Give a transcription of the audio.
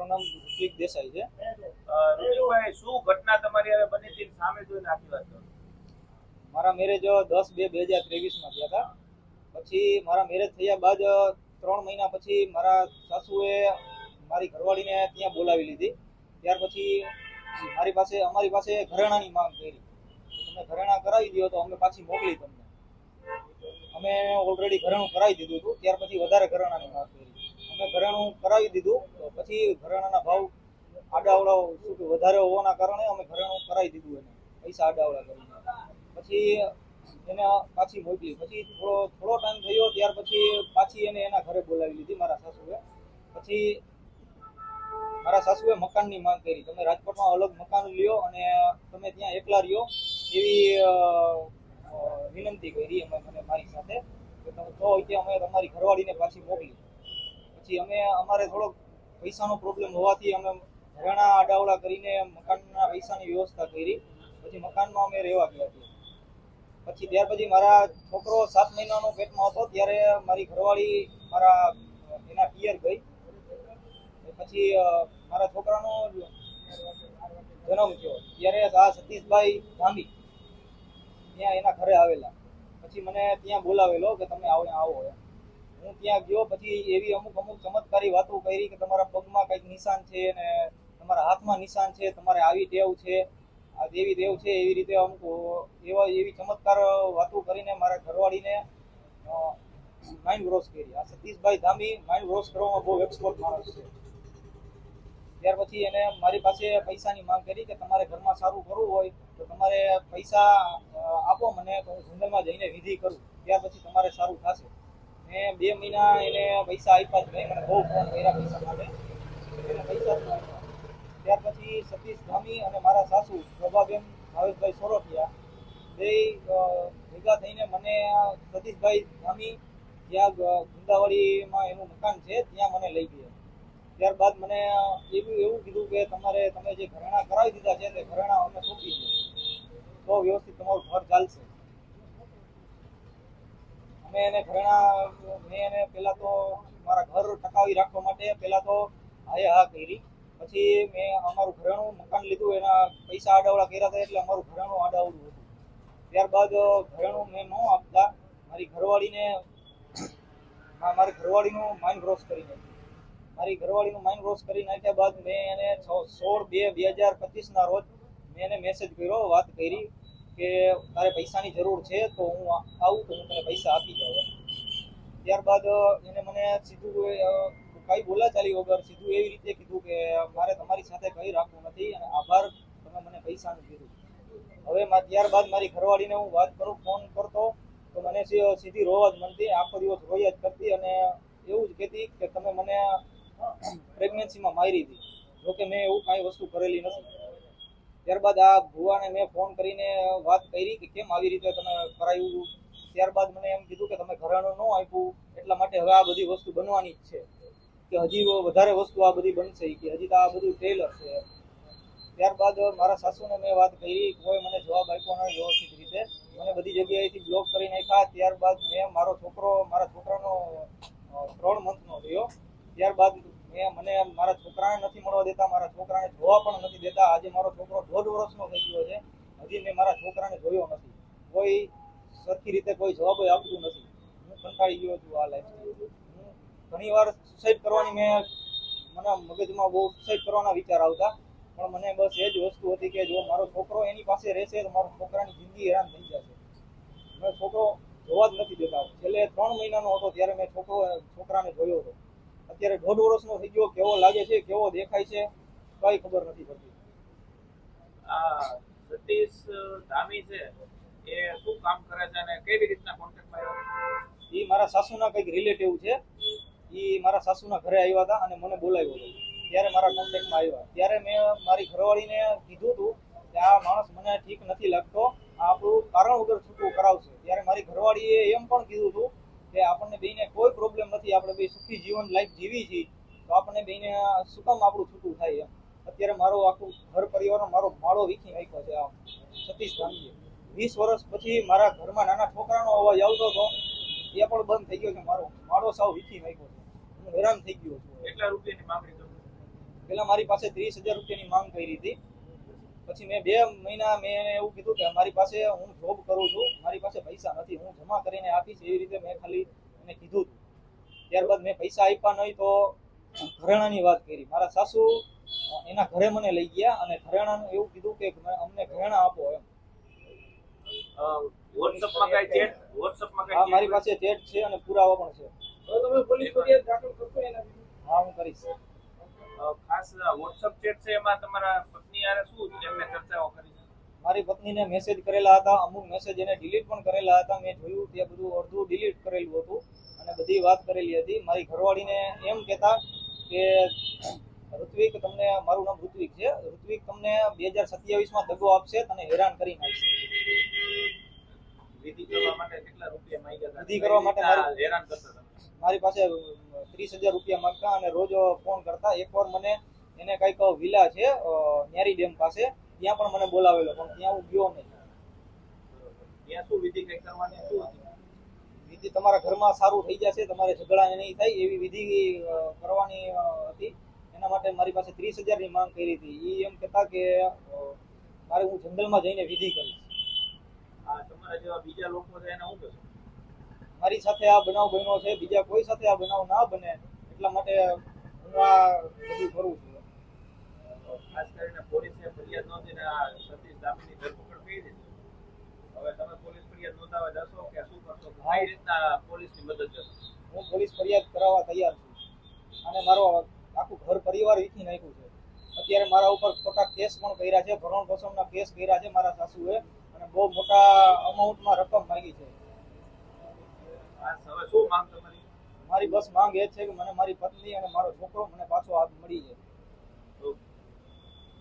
મારું નામ ઋત્વિક દેસાઈ છે. ઋત્વિકભાઈ, શું ઘટના તમારી હવે બની હતી સામે જોઈને આખી વાત કરો. મારા મેરેજ 10/2/2023 થયા હતા. પછી મારા મેરેજ થયા બાદ 3 મહિના પછી મારા સાસુએ મારી ઘરવાળીને ત્યાં બોલાવી લીધી. ત્યાર પછી અમારી પાસે ઘરેણાની માંગ કરી. તમે ઘરેણા કરાવી દો તો અમે પાછી મોકલી તમને. અમે ઓલરેડી ઘરેણું કરાવી દીધું હતું. ત્યાર પછી વધારે ઘરેણાની માંગ કરી. અમે ઘરેણું કરાવી દીધું તો પછી ઘરેણાના ભાવ આડાવડા વધારે હોવાના કારણે અમે ઘરેણું કરાવી દીધું. એને પૈસા આડાવડા કરીને પછી એને પાછી મોકલી. પછી થોડો ટાઈમ થયો ત્યાર પછી પાછી એને એના ઘરે બોલાવી લીધી મારા સાસુએ. પછી મારા સાસુએ મકાનની માંગ કરી. તમે રાજકોટમાં અલગ મકાન લ્યો અને તમે ત્યાં એકલા રહ્યો એવી વિનંતી કરી મને મારી સાથે. તો અમે તમારી ઘરવાળીને પાછી મોકલી. પછી અમારે થોડોક પૈસાનો પ્રોબ્લેમ હોવાથી અમે ઘરેણા આડાવડા કરીને મકાનના પૈસાની વ્યવસ્થા કરી. પછી મકાનમાં અમે રહેવા ગયા હતા. પછી ત્યાર પછી મારા છોકરો 7 મહિનાનો પેટમાં હતો ત્યારે મારી ઘરવાળી એના પિયર ગઈ. પછી મારા છોકરાનો જન્મ થયો ત્યારે આ સતીશભાઈ ધામી ત્યાં એના ઘરે આવેલા. પછી મને ત્યાં બોલાવેલો કે તમે આવો. હું ત્યાં ગયો. પછી એવી અમુક ચમત્કારી વાતો કરી કે તમારા પગમાં કંઈક નિશાન છે ને તમારા હાથમાં નિશાન છે, તમારે આવી ટેવ છે, આ દેવી દેવ છે, એવી રીતે અમુક એવી ચમત્કાર વાતો કરીને મારા ઘરવાળીને માઇન્ડ વોશ કરી. આ સતીશભાઈ ધામી માઇન્ડ વોશ કરવામાં બહુ એક્સપર્ટ માણસ છે. ત્યાર પછી એને મારી પાસે પૈસાની માંગ કરી કે તમારે ઘરમાં સારું કરવું હોય તો તમારે પૈસા આપો મને, તો હું જંગલમાં જઈને વિધિ કરું, ત્યાર પછી તમારે સારું થશે. મેં 2 મહિના એને પૈસા આપ્યા જ નહીં. મને બહુ ફોન કર્યા પૈસા માટે, એને પૈસા જ ન આપ્યા. ત્યાર પછી સતીશ ધામી અને મારા સાસુ પ્રભાબેન ભાવેશભાઈ સોરઠિયા બે ભેગા થઈને મને સતીશભાઈ ધામી જ્યાં ગુંદાવાડીમાં એનું મકાન છે ત્યાં મને લઈ ગયા. ત્યારબાદ મને એવું કીધું કે તમે જે ઘરેણા કરાવી દીધા છે તે ઘરેણા અમને સોંપી દો તો વ્યવસ્થિત તમારું ઘર ચાલશે. મેં એને પહેલા તો મારા ઘર ટકાવી રાખવા માટે પહેલા તો હા કરી. પછી મેં અમારું ઘરેણું મકાન લીધું, એના પૈસા આડાવડા કર્યા હતા એટલે અમારું ઘરેણું આડાવડું હતું. ત્યારબાદ ઘરેણું મેં ન આપતા મારી ઘરવાળીનું માઇન્ડ વોશ કરી નાખ્યું. મારી ઘરવાળીનું માઇન્ડ વોશ કરી નાખ્યા બાદ મેં એને 16/2/2025 રોજ મેં એને મેસેજ કર્યો, વાત કરી કે તારે પૈસાની જરૂર છે તો હું આવું તો હું તને પૈસા આપી જાઉં. ત્યારબાદ એને મને સીધું કઈ બોલાચાલી વગર સીધું એવી રીતે કીધું કે મારે તમારી સાથે કંઈ રાખવું નથી અને આભાર, તમે મને પૈસાનું કીધું. હવે ત્યારબાદ મારી ઘરવાળીને હું વાત કરું, ફોન કરતો તો મને સીધી રોવા જ માંડતી, આખો દિવસ રોયા જ કરતી અને એવું જ કહેતી કે તમે મને પ્રેગ્નન્સીમાં મારી હતી, જોકે મેં એવું કાંઈ વસ્તુ કરેલી નથી. ત્યારબાદ આ ભુવાને મેં ફોન કરીને વાત કરી કે કેમ આવી રીતે તમે કરાવ્યું. ત્યારબાદ મને એમ કીધું કે તમે ઘરેણું ન આપ્યું એટલા માટે હવે આ બધી વસ્તુ બનવાની જ છે, કે હજી વધારે વસ્તુ આ બધી બનશે, કે હજી તો આ બધું ટ્રેલર છે. ત્યારબાદ મારા સાસુને મેં વાત કરી, કોઈ મને જવાબ આપ્યો નહીં વ્યવસ્થિત રીતે, મને બધી જગ્યાએથી બ્લોક કરી નાખ્યા. ત્યારબાદ મેં મારા છોકરાનો 3 મંથનો થયો. ત્યારબાદ મને મારા છોકરાને નથી મળવા દેતા, મારા છોકરાને જોવા પણ નથી દેતા. આજે મારો છોકરો 1.5 વર્ષનો થઈ ગયો છે, હજી મેં મારા છોકરાને જોયો નથી. કોઈ સરખી રીતે કોઈ જવાબ આપતું નથી. હું કંટાળી ગયો છું આ લાઈફથી. હું ઘણી વાર સુસાઇડ કરવાની મને મગજમાં બહુ સુસાઇડ કરવાના વિચાર આવતા, પણ મને બસ એ જ વસ્તુ હતી કે જો મારો છોકરો એની પાસે રહેશે તો મારો છોકરાની જિંદગી હેરાન થઈ જશે. મેં છોકરો જોવા જ નથી દેતા. છેલ્લે 3 મહિનાનો હતો ત્યારે મેં છોકરાને જોયો હતો. અત્યારે 1.5 વર્ષનો થઈ ગયો. કેવો લાગે છે, કેવો દેખાય છે, કઈ ખબર નથી પડતી. આ સતીશ ધામી છે એ શું કામ કરે છે અને કેવી રીતના કોન્ટેક્ટમાં આવ્યો? એ મારા સાસુના કંઈક રિલેટિવ છે. એ મારા સાસુના ઘરે આવ્યા હતા અને મને બોલાવ્યો હતો. ત્યારે મારા કોન્ટેક્ટમાં આવ્યા. ત્યારે મેં મારી ઘરવાળીને કીધું હતું કે આ માણસ મને ઠીક નથી લાગતો, આ આપણું કારણ વગર છૂટું કરાવશે. ત્યારે મારી ઘરવાળીએ એમ પણ કીધું હતું કે આપણને બેને કોઈ પ્રોબ્લેમ નથી, આપણે બે સુખી જીવન લાઈફ જીવી છીએ, તો આપણને બેને શું કામ આપણું છૂટું થાય એમ. અત્યારે મારો આખું ઘર પરિવારનો મારો માળો વીખી નાખ્યો છે આ સતીશ ધામીએ. 20 વર્ષ પછી મારા ઘરમાં નાના છોકરાનો અવાજ આવતો હતો, એ પણ બંધ થઈ ગયો છે. મારો માળો સાવ વીખી નાખ્યો છે. હું હેરાન થઈ ગયો છું. કેટલા રૂપિયાની માંગણી કરું? પેલા મારી પાસે 30,000 રૂપિયાની માંગ કરી હતી. પછી મેં 2 મહિના મેં એને એવું કીધું કે મારી પાસે હું જોબ કરું છું, મારી પાસે પૈસા નથી, હું જમા કરીને આપીશ, એવી રીતે મેં ખાલી એને કીધું હતું. ત્યારબાદ મેં પૈસા આપ્યા નહીં તો ઘરેણાની વાત કરી. મારા સાસુ એના ઘરે મને લઈ ગયા અને ઘરેણાનું એવું કીધું કે અમને ઘરેણા આપો એમ. વોટ્સઅપમાં કઈ ચેટ હા, મારી પાસે ચેટ છે અને પુરાવા પણ છે. હવે તમે પોલીસ ફરિયાદ દાખલ કરશો એના વિરુદ્ધ? હા, હું કરીશ. ખાસ વોટ્સઅપ ચેટ છે એમાં તમારા પત્ની હારે શું એમને ચર્ચાઓ કરી છે? મારી પત્નીને મેસેજ કરેલા હતા, અમુક મેસેજ એને ડિલીટ પણ કરેલા હતા. મેં જોયું ત્યાં બધું અડધું ડિલીટ કરેલું હતું અને બધી વાત કરેલી હતી. મારી ઘરવાળીને એમ કહેતા કે ઋત્વિક તમને, મારું નામ ઋત્વિક છે, ઋત્વિક તમને 2027માં દગો આપશે, તને હેરાન કરી નાખશે. વિધિ કરવા માટે કેટલા રૂપિયા માંગ્યા હતા? વિધિ કરવા માટે હેરાન કરતા હતા? મારી પાસે 30,000 રૂપિયા માંગતા અને રોજ ફોન કરતા. એકવાર મને એને કંઈક વિલા છે ન્યારી ડેમ પાસે, ત્યાં પણ મને બોલાવેલો, પણ ત્યાં હું ગયો નહીં. ત્યાં શું વિધિ કઈ કરવાની શું હતી? વિધિ તમારા ઘરમાં સારું થઈ જશે, તમારે ઝઘડા નહીં થાય એવી વિધિ કરવાની હતી. એના માટે મારી પાસે 30,000ની માંગ કરી હતી. એ એમ કહેતા કે મારે હું જંગલમાં જઈને વિધિ કરીશ. આ તમારા જેવા બીજા લોકો છે એને શું કહેશો? મારી સાથે આ બનાવ બન્યો છે, બીજા કોઈ સાથે આ બનાવ ના બને એટલા માટે હું આ બધું કરું છું. ખાસ કરીને પોલીસે ફરિયાદ નોંધીને આ સતીશ દામીની ધરપકડ કરી દીધી. હવે તમે પોલીસ ફરિયાદ નોંધાવા જશો કે શું કરશો? કઈ રીતના પોલીસની મદદ લેશો? હું પોલીસ ફરિયાદ કરાવવા તૈયાર છું અને મારો આખું ઘર પરિવાર વીખી નાખ્યું છે. અત્યારે મારા ઉપર ખોટા કેસ પણ કર્યા છે, ભરણ પોષણના કેસ કર્યા છે મારા સાસુએ, અને બહુ મોટા અમાઉન્ટમાં રકમ માંગી છે. હવે શું માંગ તમારી? મારી બસ માંગ એ જ છે કે મને મારી પત્ની અને મારો છોકરો મને પાછો હાથ મળી જાય.